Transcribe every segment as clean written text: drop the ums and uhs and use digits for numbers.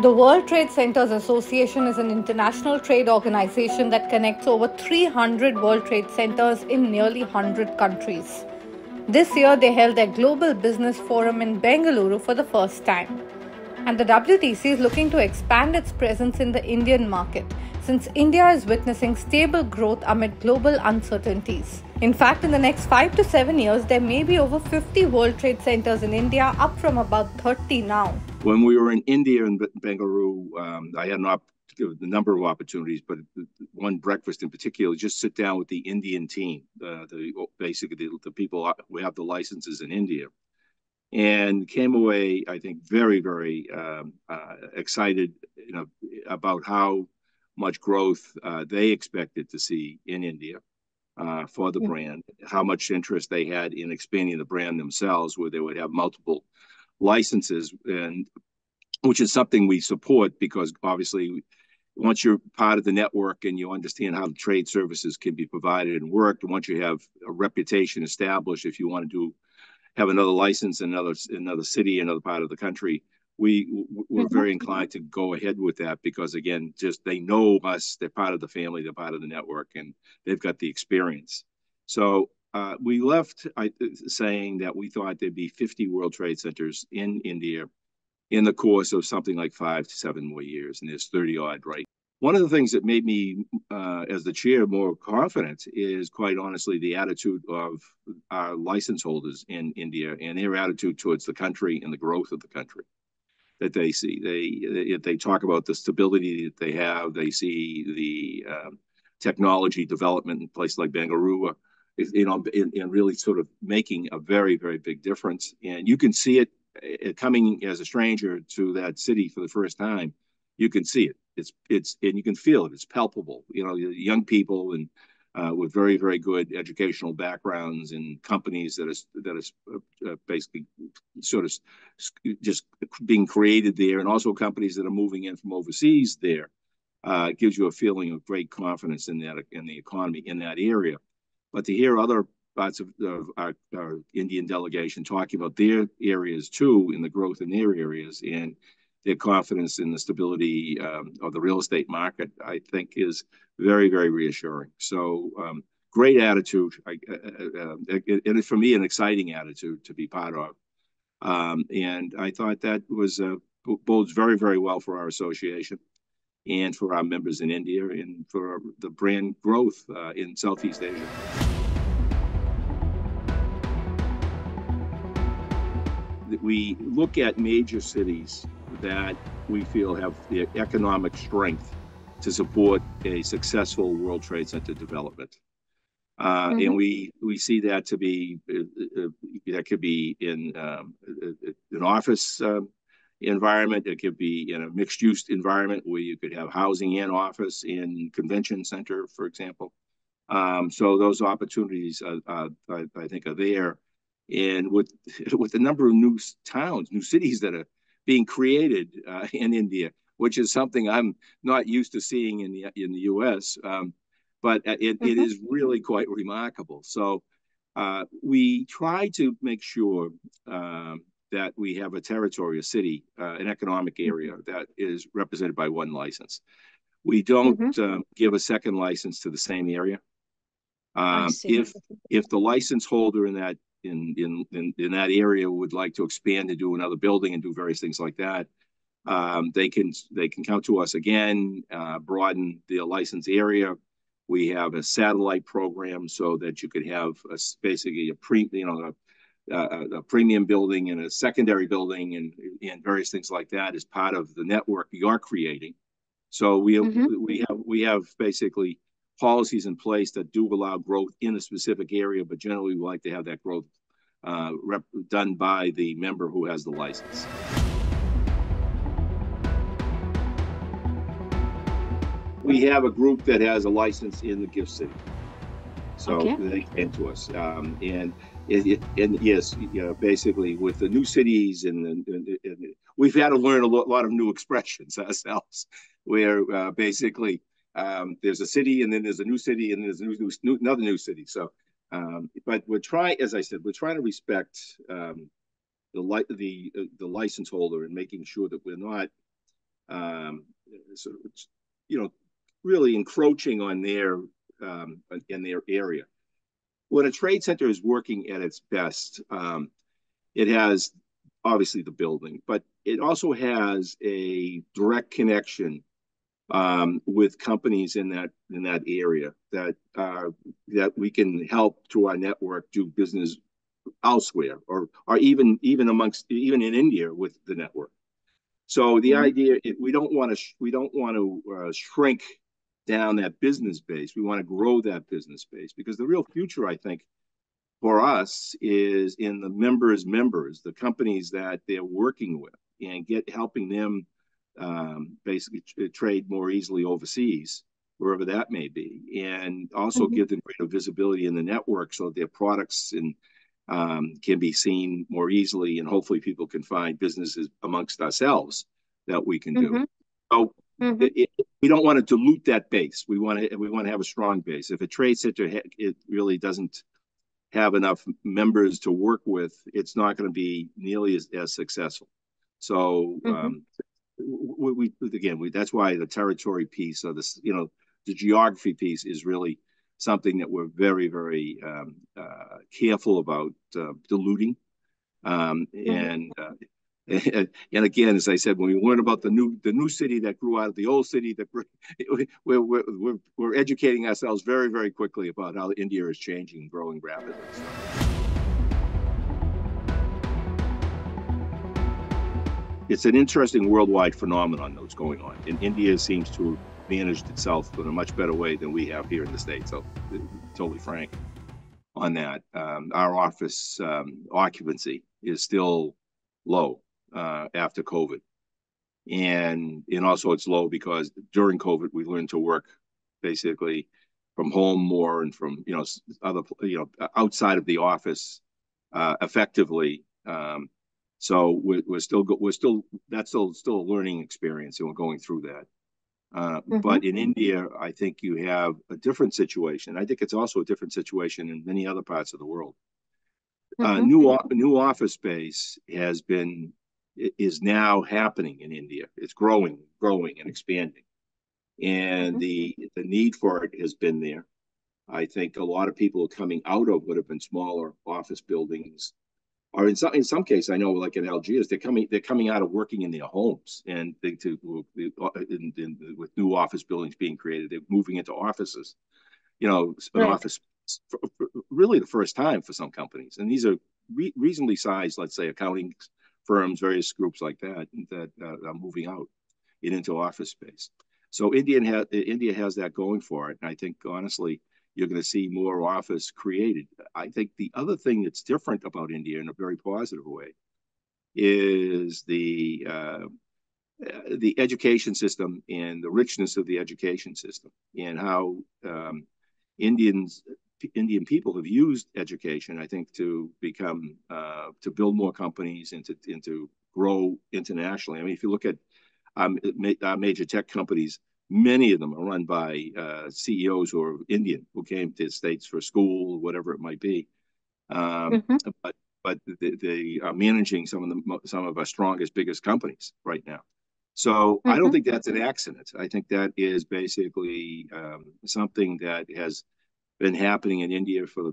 The World Trade Centers Association is an international trade organization that connects over 300 World Trade Centers in nearly 100 countries. This year, they held their Global Business Forum in Bengaluru for the first time. And the WTC is looking to expand its presence in the Indian market, since India is witnessing stable growth amid global uncertainties. In fact, in the next 5 to 7 years, there may be over 50 World Trade Centers in India, up from about 30 now. When we were in India and Bengaluru, I had a number of opportunities, but one breakfast in particular, just sit down with the Indian team, basically the people who have the licenses in India, and came away, I think, very, very excited, about how much growth they expected to see in India for the brand, how much interest they had in expanding the brand themselves, where they would have multiple licenses, and which is something we support, because obviously once you're part of the network and you understand how the trade services can be provided and worked, once you have a reputation established, if you want to have another license in another city, another part of the country, we're very inclined to go ahead with that, because again, just they know us, they're part of the family, they're part of the network, and they've got the experience. So we left saying that we thought there'd be 50 World Trade Centers in India in the course of something like 5 to 7 more years, and there's 30 odd right. One of the things that made me, as the chair, more confident is, quite honestly, the attitude of our license holders in India and their attitude towards the country and the growth of the country that they see. They talk about the stability that they have. They see the technology development in places like Bengaluru, and really sort of making a very, very big difference. And you can see it coming as a stranger to that city for the first time. You can see it. And you can feel it. It's palpable. Young people and with very, very good educational backgrounds, and companies that are basically sort of just being created there, and also companies that are moving in from overseas there. It gives you a feeling of great confidence in the economy in that area. But to hear other parts of our Indian delegation talking about their areas too, and the growth in their areas, and their confidence in the stability of the real estate market, I think is very, very reassuring. So great attitude, and for me, an exciting attitude to be part of. And I thought that bodes very, very well for our association and for our members in India, and for the brand growth in Southeast Asia. We look at major cities that we feel have the economic strength to support a successful World Trade Center development. And we see that to be, that could be in an office environment. It could be in a mixed-use environment where you could have housing and office in convention center, for example. So those opportunities, I think, are there. And with the number of new towns, new cities that are being created in India, which is something I'm not used to seeing in the U.S., but it is really quite remarkable. So we try to make sure that we have a territory, a city, an economic area that is represented by one license. We don't give a second license to the same area. If the license holder in that area would like to expand and do another building and do various things like that, they can come to us again, broaden the license area. We have a satellite program so that you could have basically a premium building and a secondary building, and various things like that as part of the network you're creating. So we have basically policies in place that do allow growth in a specific area, but generally we like to have that growth done by the member who has the license. We have a group that has a license in the gift city, so they came to us, and yes, basically with the new cities, and we've had to learn a lot of new expressions ourselves, where basically there's a city, and then there's a new city, and there's another new city. So, but as I said, we're trying to respect the license holder, and making sure that we're not um, sort of, really encroaching on their in their area. When a trade center is working at its best, it has obviously the building, but it also has a direct connection with companies in that area that we can help through our network do business elsewhere, or even in India with the network. So the idea, we don't want to shrink down that business base. We want to grow that business base, because the real future, I think, for us is in the members, the companies that they're working with, and helping them basically trade more easily overseas, wherever that may be, and also give them greater visibility in the network so their products can be seen more easily, and hopefully people can find businesses amongst ourselves that we can do. So we don't want to dilute that base. We want to have a strong base. If a trade center it really doesn't have enough members to work with, it's not going to be nearly as successful. So that's why the territory piece of this, the geography piece is really something that we're very, very careful about diluting. And again, as I said, when we learn about the new city that grew out of the old city, we're educating ourselves very, very quickly about how India is changing and growing rapidly. It's an interesting worldwide phenomenon that's going on, and India seems to have managed itself in a much better way than we have here in the States. So, totally frank on that. Our office occupancy is still low after COVID, and also it's low because during COVID we learned to work basically from home more, and from other outside of the office effectively. So we're still that's still a learning experience, and we're going through that. But in India, I think you have a different situation. I think it's also a different situation in many other parts of the world. New office space is now happening in India. It's growing and expanding, and the need for it has been there. I think a lot of people are coming out of what have been smaller office buildings, or in some cases, I know, like in Algiers, they're coming out of working in their homes, and with new office buildings being created, they're moving into offices. An office for really the first time for some companies, and these are reasonably sized, let's say, accounting firms, various groups like that are moving out into office space. So India has that going for it, and I think honestly, you're going to see more office created. I think the other thing that's different about India in a very positive way is the education system and the richness of the education system, and how Indian people have used education, I think, to become to build more companies and to grow internationally. I mean, if you look at major tech companies, many of them are run by CEOs who are Indian, who came to the States for school, whatever it might be. But they are managing some of our strongest, biggest companies right now. So I don't think that's an accident. I think that is basically something that has been happening in India for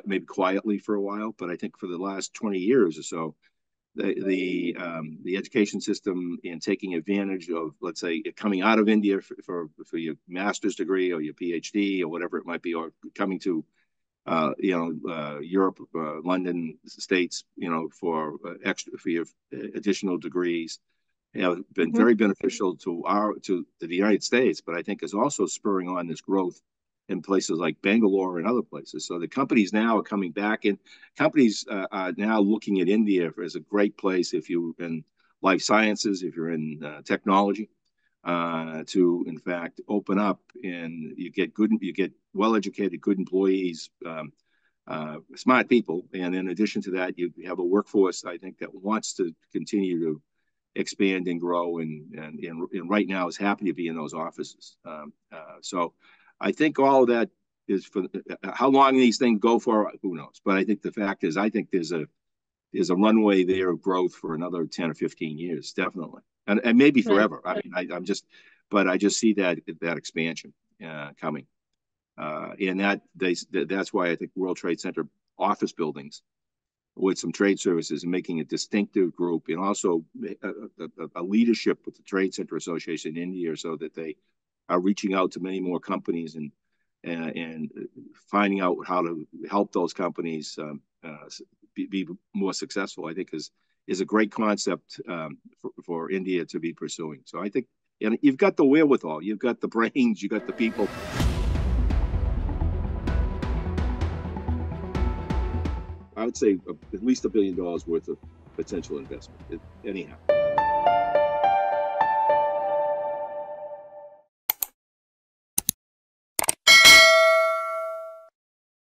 maybe quietly for a while, but I think for the last 20 years or so, the education system and taking advantage of, let's say, coming out of India for your master's degree or your PhD or whatever it might be, or coming to Europe, London, States, for your additional degrees, have been very beneficial to the United States, but I think is also spurring on this growth in places like Bengaluru and other places. So the companies now are coming back, and companies are now looking at India as a great place if you're in life sciences, if you're in technology, to in fact open up, and you get well-educated, good employees, smart people, and in addition to that, you have a workforce, I think, that wants to continue to expand and grow, and right now is happy to be in those offices. So I think all of that is for how long these things go for, who knows? But I think the fact is, I think there's a there's a runway there of growth for another 10 or 15 years, definitely, and maybe forever. Right. I mean, but I just see that expansion coming, and that's why I think World Trade Center office buildings with some trade services and making a distinctive group, and also a leadership with the Trade Center Association in India, so that they are reaching out to many more companies and finding out how to help those companies be more successful. I think is a great concept for India to be pursuing. So I think, and you've got the wherewithal, you've got the brains, you got the people. I would say at least $1 billion worth of potential investment, anyhow.